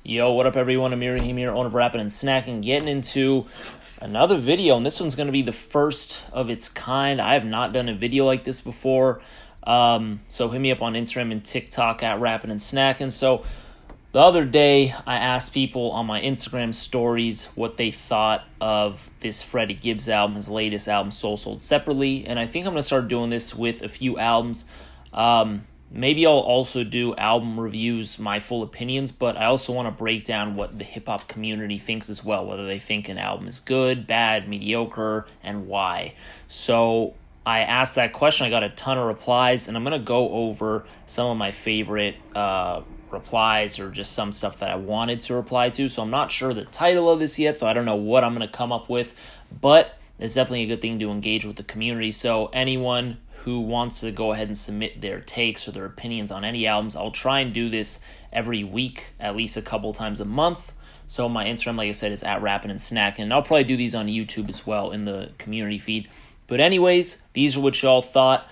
Yo, what up everyone? Amir here, owner of Rapping and Snacking, getting into another video, and this one's going to be the first of its kind. I have not done a video like this before, so hit me up on Instagram and TikTok at Rapping and Snacking. So the other day, I asked people on my Instagram stories what they thought of this Freddie Gibbs album, his latest album, Sold Separately, and I think I'm going to start doing this with a few albums. Maybe I'll also do album reviews, my full opinions, but I also want to break down what the hip-hop community thinks as well, whether they think an album is good, bad, mediocre, and why. So I asked that question, I got a ton of replies, and I'm going to go over some of my favorite replies or just some stuff that I wanted to reply to. So I'm not sure the title of this yet, so I don't know what I'm going to come up with, but it's definitely a good thing to engage with the community. So anyone who wants to go ahead and submit their takes or their opinions on any albums, I'll try and do this every week, at least a couple times a month. So my Instagram, like I said, is at Rapping and Snacking. And I'll probably do these on YouTube as well in the community feed. But anyways, these are what y'all thought,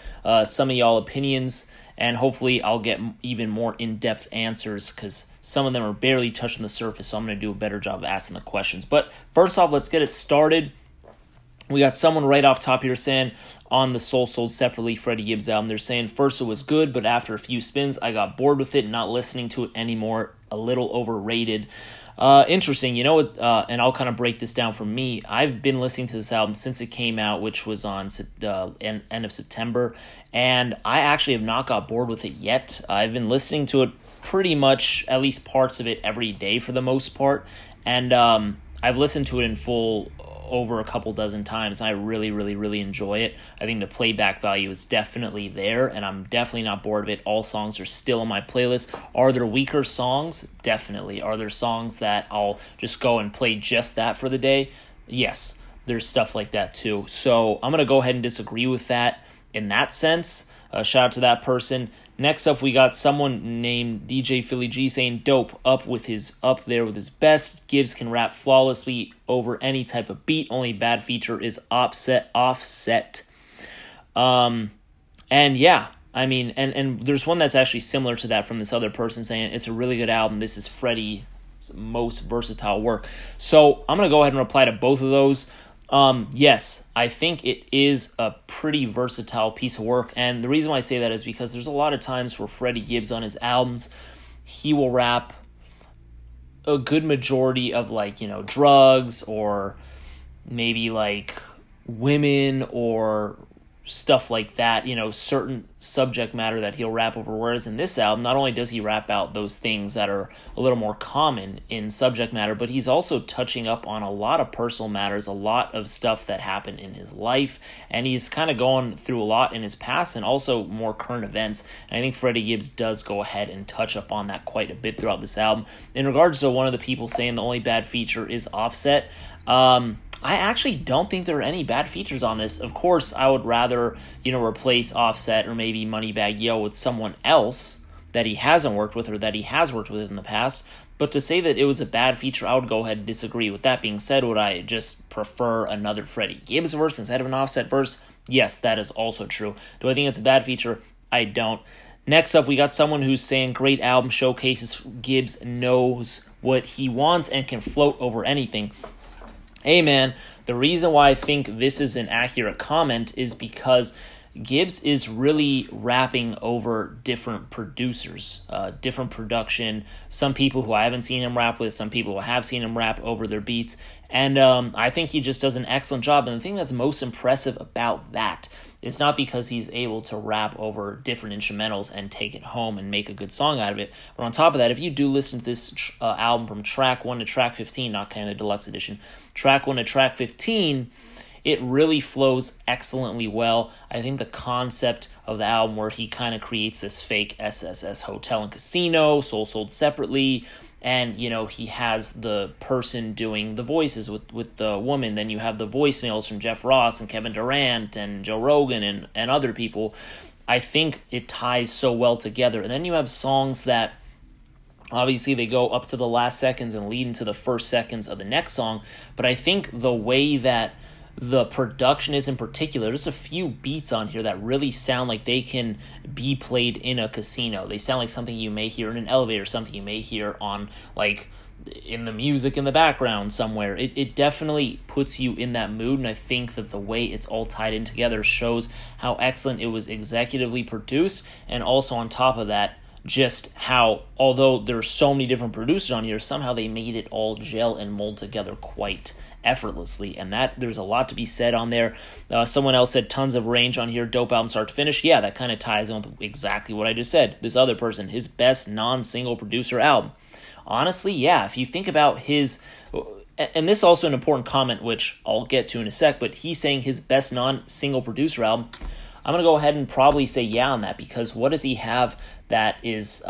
some of y'all opinions, and hopefully I'll get even more in-depth answers because some of them are barely touching the surface, so I'm going to do a better job of asking the questions. But first off, let's get it started. We got someone right off top here saying, on the Sold Separately Freddie Gibbs album, they're saying, first it was good, but after a few spins, I got bored with it and not listening to it anymore. A little overrated. Interesting, you know, and I'll kind of break this down for me. I've been listening to this album since it came out, which was on end of September, and I actually have not got bored with it yet. I've been listening to it pretty much, at least parts of it, every day for the most part, and I've listened to it in full over a couple dozen times. I really enjoy it. I think the playback value is definitely there, and I'm definitely not bored of it. All songs are still on my playlist. Are there weaker songs? Definitely. Are there songs that I'll just go and play just that for the day? Yes, there's stuff like that too. So I'm going to go ahead and disagree with that in that sense. Shout out to that person. Next up, we got someone named DJ Philly G saying, dope, up there with his best. Gibbs can rap flawlessly over any type of beat. Only bad feature is offset. And yeah, I mean, and there's one that's actually similar to that from this other person saying, it's a really good album. This is Freddie's most versatile work. So I'm going to go ahead and reply to both of those. Yes, I think it is a pretty versatile piece of work, and the reason why I say that is because there's a lot of times where Freddie Gibbs on his albums, he will rap a good majority of drugs or maybe like women or stuff like that, certain subject matter that he'll rap over, whereas in this album, not only does he rap out those things that are a little more common in subject matter, but he's also touching up on a lot of personal matters, a lot of stuff that happened in his life, and he's kind of going through a lot in his past and also more current events, and I think Freddie Gibbs does go ahead and touch up on that quite a bit throughout this album. In regards to one of the people saying the only bad feature is Offset, I actually don't think there are any bad features on this. Of course, I would rather, replace Offset or maybe Moneybagg Yo with someone else that he hasn't worked with or that he has worked with in the past. But to say that it was a bad feature, I would go ahead and disagree. With that being said, would I just prefer another Freddie Gibbs verse instead of an Offset verse? Yes, that is also true. Do I think it's a bad feature? I don't. Next up, we got someone who's saying great album showcases Gibbs knows what he wants and can float over anything. Hey man, the reason why I think this is an accurate comment is because Gibbs is really rapping over different producers, different production, some people who I haven't seen him rap with, some people who have seen him rap over their beats, and I think he just does an excellent job, and the thing that's most impressive about that is not because he's able to rap over different instrumentals and take it home and make a good song out of it, but on top of that, if you do listen to this album from track 1 to track 15, not kind of the deluxe edition, track 1 to track 15, it really flows excellently well. I think the concept of the album where he kind of creates this fake SSS hotel and casino, Sold Separately, and, he has the person doing the voices with the woman. Then you have the voicemails from Jeff Ross and Kevin Durant and Joe Rogan and other people. I think it ties so well together. And then you have songs that obviously they go up to the last seconds and lead into the first seconds of the next song. But I think the way that the production is in particular. There's a few beats on here that really sound like they can be played in a casino. They sound like something you may hear in an elevator, something you may hear on, like, in the music in the background somewhere. It definitely puts you in that mood, and I think that the way it's all tied in together shows how excellent it was executively produced, and also on top of that, just how, although there are so many different producers on here, somehow they made it all gel and mold together quite effortlessly, and that there's a lot to be said on there. Someone else said tons of range on here, dope album start to finish. Yeah, that kind of ties in with exactly what I just said. This other person, his best non-single producer album. Honestly, yeah, if you think about his, and this is also an important comment, which I'll get to in a sec, but he's saying his best non-single producer album. I'm going to go ahead and probably say yeah on that, because what does he have that is,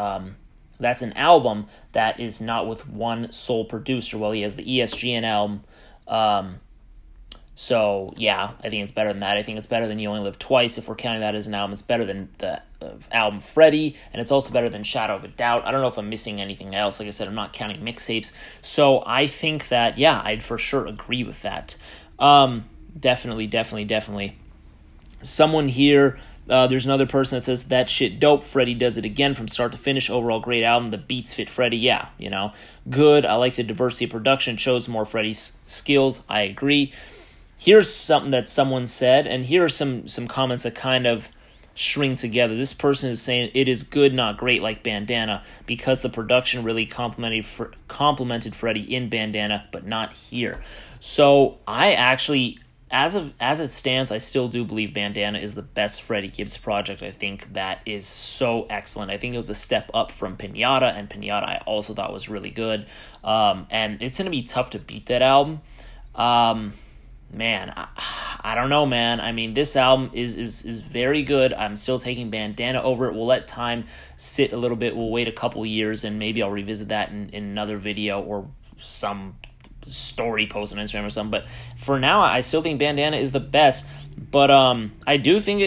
that's an album that is not with one sole producer? Well, he has the ESGN album. So, yeah, I think it's better than that. I think it's better than You Only Live Twice. If we're counting that as an album, it's better than the album Freddie, and it's also better than Shadow of a Doubt. I don't know if I'm missing anything else. Like I said, I'm not counting mixtapes. So I think that, yeah, I'd for sure agree with that. Definitely. Someone here, there's another person that says, that shit dope. Freddie does it again from start to finish. Overall great album. The beats fit Freddie. Yeah, good. I like the diversity of production. It shows more Freddie's skills. I agree. Here's something that someone said, and here are some comments that kind of string together. This person is saying it is good, not great, like Bandana, because the production really complemented Freddie in Bandana, but not here. So I actually, as it stands, I still do believe Bandana is the best Freddie Gibbs project. I think that is so excellent. I think it was a step up from Pinata, and Pinata I also thought was really good. And it's going to be tough to beat that album. Man, I don't know, man. I mean, this album is very good. I'm still taking Bandana over it. We'll let time sit a little bit. We'll wait a couple years, and maybe I'll revisit that in another video or some story post on Instagram or something. But for now, I still think Bandana is the best. But I do think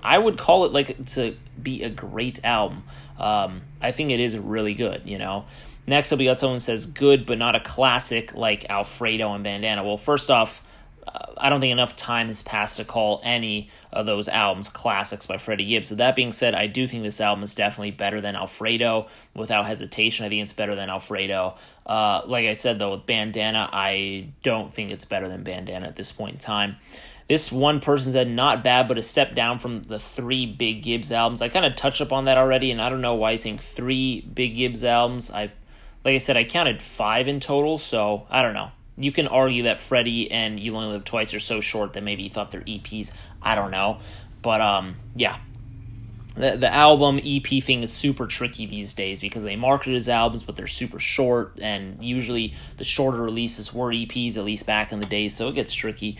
I would call it like to be a great album. I think it is really good, Next up, we got someone who says good, but not a classic like Alfredo and Bandana. Well, first off, I don't think enough time has passed to call any of those albums classics by Freddie Gibbs. So that being said, I do think this album is definitely better than Alfredo. Without hesitation, I think it's better than Alfredo. Like I said, though, with Bandana, I don't think it's better than Bandana at this point in time. This one person said, not bad, but a step down from the 3 big Gibbs albums. I kind of touched upon that already, and I don't know why he's saying 3 big Gibbs albums. Like I said, I counted 5 in total, so I don't know. You can argue that Freddie and You Only Live Twice are so short that maybe you thought they're EPs. I don't know. But, yeah. The album EP thing is super tricky these days because they market it as albums, but they're super short, and usually the shorter releases were EPs, at least back in the day, so it gets tricky.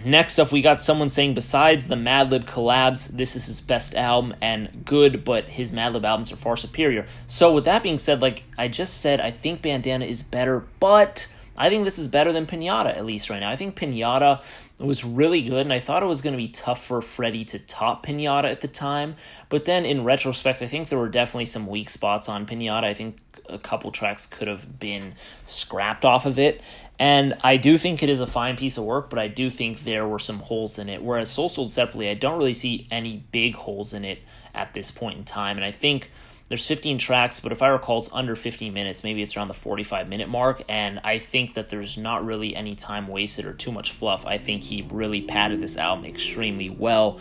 Next up, we got someone saying, besides the Madlib collabs, this is his best album and good, but his Madlib albums are far superior. So with that being said, like I just said, I think Bandana is better, but I think this is better than Pinata, at least right now. I think Pinata was really good, and I thought it was going to be tough for Freddie to top Pinata at the time. But then in retrospect, I think there were definitely some weak spots on Pinata. I think a couple tracks could have been scrapped off of it. And I do think it is a fine piece of work, but I do think there were some holes in it. Whereas Soul Sold Separately, I don't really see any big holes in it at this point in time. And I think there's 15 tracks, but if I recall, it's under 15 minutes. Maybe it's around the 45-minute mark. And I think that there's not really any time wasted or too much fluff. I think he really padded this album extremely well.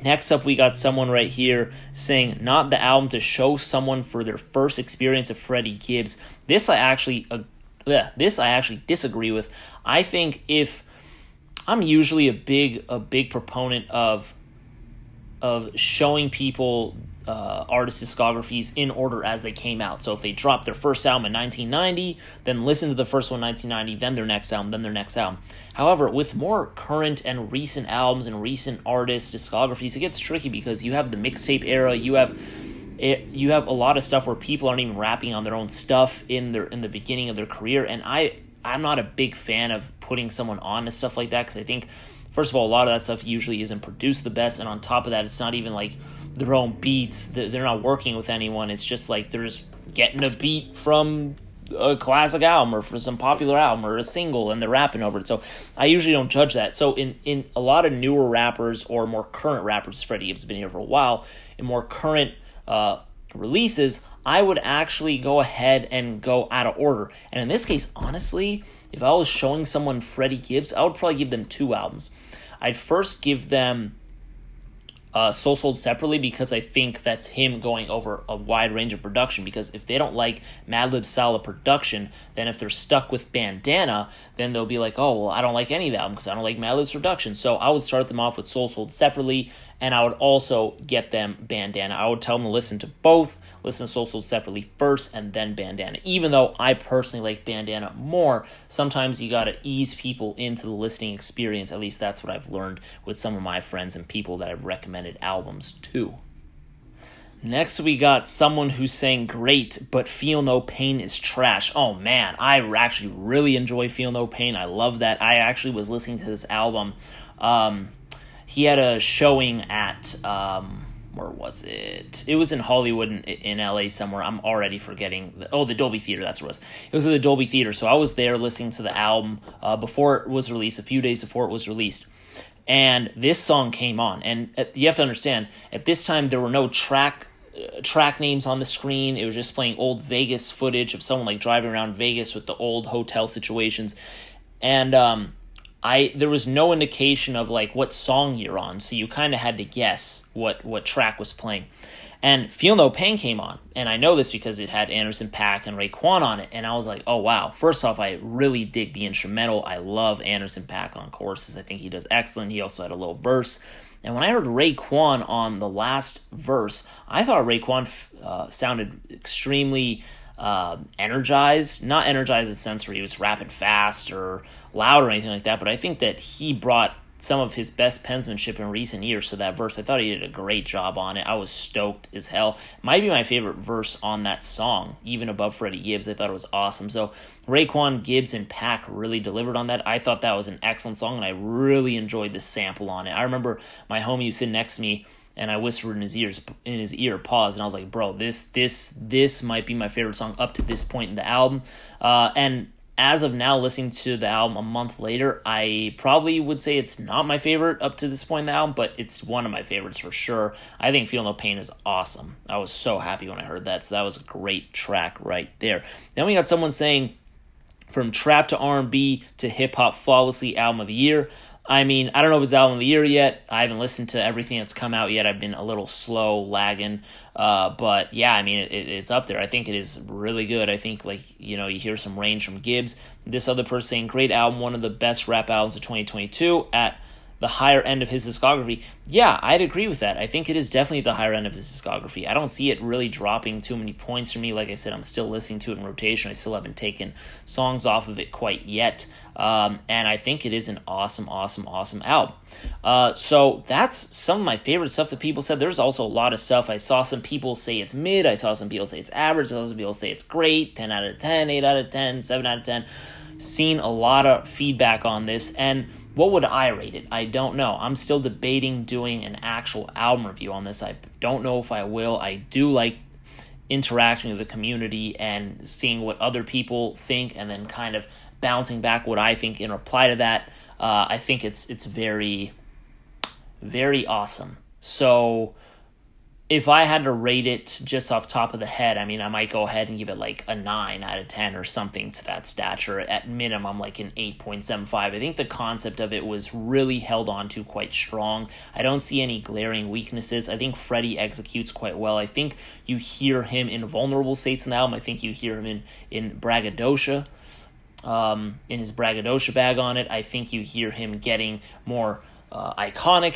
Next up, we got someone right here saying, not the album to show someone for their first experience of Freddie Gibbs. This I actually disagree with. I think if I'm usually a big proponent of showing people artist discographies in order as they came out. So if they dropped their first album in 1990, then listen to the first one in 1990, then their next album, then their next album. However, with more current and recent albums and recent artist discographies, it gets tricky because you have the mixtape era, you have a lot of stuff where people aren't even rapping on their own stuff in the beginning of their career, and I'm not a big fan of putting someone on to stuff like that because I think, first of all, a lot of that stuff usually isn't produced the best, and on top of that, it's not even like their own beats. They're not working with anyone. It's just like they're just getting a beat from a classic album or for some popular album or a single and they're rapping over it. So I usually don't judge that. So in a lot of newer rappers or more current rappers, Freddie Gibbs has been here for a while, in more current releases, I would actually go ahead and go out of order. And in this case, honestly, if I was showing someone Freddie Gibbs, I would probably give them 2 albums. I'd first give them Soul Sold Separately, because I think that's him going over a wide range of production, because if they don't like Madlib's style of production, then if they're stuck with Bandana, then they'll be like, oh, well, I don't like any of the album because I don't like Madlib's production. So I would start them off with Soul Sold Separately, and I would also get them Bandana. I would tell them to listen to both, listen to Soul Sold Separately first, and then Bandana. Even though I personally like Bandana more, sometimes you gotta ease people into the listening experience. At least that's what I've learned with some of my friends and people that I've recommended albums to. Next, we got someone who's saying great, but Feel No Pain is trash. Oh man, I actually really enjoy Feel No Pain. I love that. I actually was listening to this album. He had a showing at, where was it? It was in Hollywood, in LA somewhere. I'm already forgetting. The Dolby Theater, that's what it was. It was at the Dolby Theater, so I was there listening to the album before it was released, a few days before it was released. And this song came on, and you have to understand, at this time there were no track names on the screen. It was just playing old Vegas footage of someone like driving around Vegas with the old hotel situations, and there was no indication of like what song you're on, so you kind of had to guess what track was playing. And Feel No Pain came on, and I know this because it had Anderson .Paak and Raekwon on it, and I was like, oh wow. First off, I really dig the instrumental. I love Anderson .Paak on choruses. I think he does excellent. He also had a little verse. And when I heard Raekwon on the last verse, I thought Raekwon sounded extremely energized. Not energized in the sense where he was rapping fast or loud or anything like that, but I think that he brought some of his best penmanship in recent years to that verse. I thought he did a great job on it. I was stoked as hell. Might be my favorite verse on that song, even above Freddie Gibbs. I thought it was awesome. So Raekwon, Gibbs, and Paak really delivered on that. I thought that was an excellent song, and I really enjoyed the sample on it. I remember my homie was sitting next to me, and I whispered in his ear, pause, and I was like, bro, this might be my favorite song up to this point in the album. And as of now, listening to the album a month later, I probably would say it's not my favorite up to this point in the album, but it's one of my favorites for sure. I think Feel No Pain is awesome. I was so happy when I heard that, so that was a great track right there. Then we got someone saying, from trap to R&B to hip-hop, flawlessly album of the year. I mean, I don't know if it's album of the year yet. I haven't listened to everything that's come out yet. I've been a little slow, lagging. But yeah, I mean, it's up there. I think it is really good. I think, you hear some range from Gibbs. This other person saying, great album, one of the best rap albums of 2022 at the higher end of his discography. Yeah, I'd agree with that. I think it is definitely the higher end of his discography. I don't see it really dropping too many points for me. Like I said, I'm still listening to it in rotation. I still haven't taken songs off of it quite yet. And I think it is an awesome album. So that's some of my favorite stuff that people said. There's also a lot of stuff. I saw some people say it's mid. I saw some people say it's average. I saw some people say it's great. 10 out of 10, 8 out of 10, 7 out of 10. Seen a lot of feedback on this, and what would I rate it? I don't know. I'm still debating doing an actual album review on this. I don't know if I will. I do like interacting with the community and seeing what other people think, and then kind of bouncing back what I think in reply to that. I think it's very, very awesome. So if I had to rate it just off top of the head, I mean, I might go ahead and give it like a 9 out of 10 or something to that stature. At minimum, like an 8.75. I think the concept of it was really held on to quite strong. I don't see any glaring weaknesses. I think Freddie executes quite well. I think you hear him in vulnerable states in the album. I think you hear him in Braggadocio, in his Braggadocio bag on it. I think you hear him getting more iconic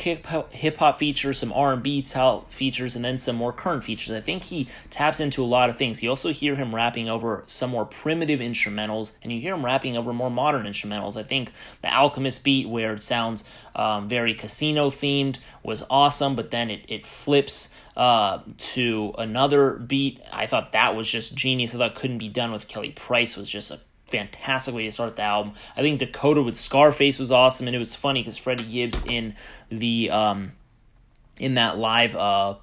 hip-hop features, some R&B features, and then some more current features. I think he taps into a lot of things. You also hear him rapping over some more primitive instrumentals, and you hear him rapping over more modern instrumentals. I think the Alchemist beat, where it sounds very casino-themed, was awesome, but then it flips to another beat. I thought that was just genius. I thought Couldn't Be Done with Kelly Price was just a fantastic way to start the album. I think Dakota with Scarface was awesome, and it was funny because Freddie Gibbs in the in that live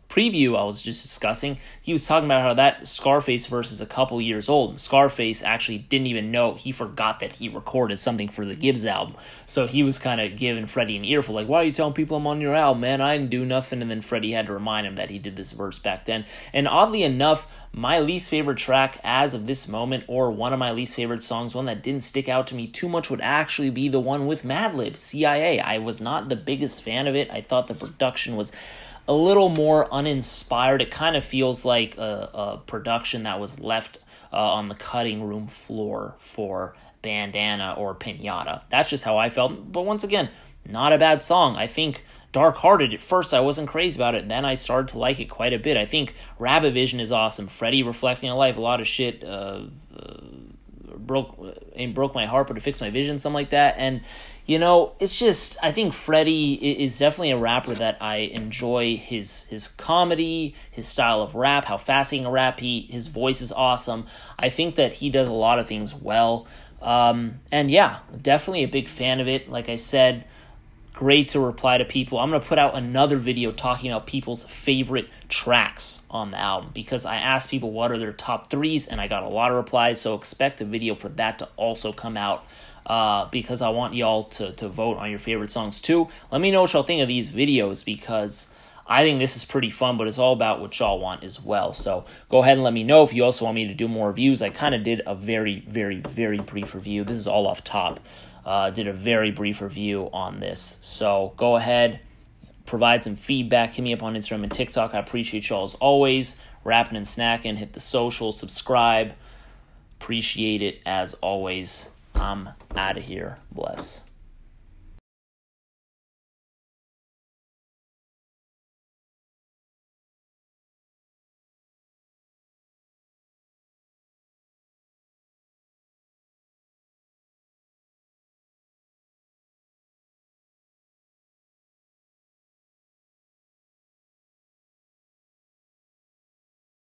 preview I was just discussing, he was talking about how that Scarface verse is a couple years old. Scarface actually didn't even know, he forgot that he recorded something for the Gibbs album. So he was kind of giving Freddie an earful, like, why are you telling people I'm on your album, man? I didn't do nothing. And then Freddie had to remind him that he did this verse back then. And oddly enough, my least favorite track as of this moment, or one of my least favorite songs, one that didn't stick out to me too much, would actually be the one with Madlib, CIA. I was not the biggest fan of it. I thought the production was a little more uninspired. It kind of feels like a production that was left on the cutting room floor for Bandana or Pinata. That's just how I felt. But once again, not a bad song. I think Dark Hearted, at first I wasn't crazy about it, and then I started to like it quite a bit. I think Rabbit Vision is awesome. Freddie reflecting on life, a lot of shit broke my heart, but it fixed my vision, something like that. And it's just, I think Freddie is definitely a rapper that I enjoy his comedy, his style of rap, how fast he can rap. His voice is awesome. I think that he does a lot of things well. And yeah, definitely a big fan of it. Like I said, great to reply to people. I'm going to put out another video talking about people's favorite tracks on the album, because I asked people what are their top threes, and I got a lot of replies, so expect a video for that to also come out, because I want y'all to vote on your favorite songs too. Let me know what y'all think of these videos, because I think this is pretty fun, but it's all about what y'all want as well. So go ahead and let me know if you also want me to do more reviews. I kind of did a very, very, very brief review. This is all off top. Did a very brief review on this. So go ahead, provide some feedback. Hit me up on Instagram and TikTok. I appreciate y'all as always. Rapping and snacking. Hit the social. Subscribe. Appreciate it as always. I'm out of here. Bless.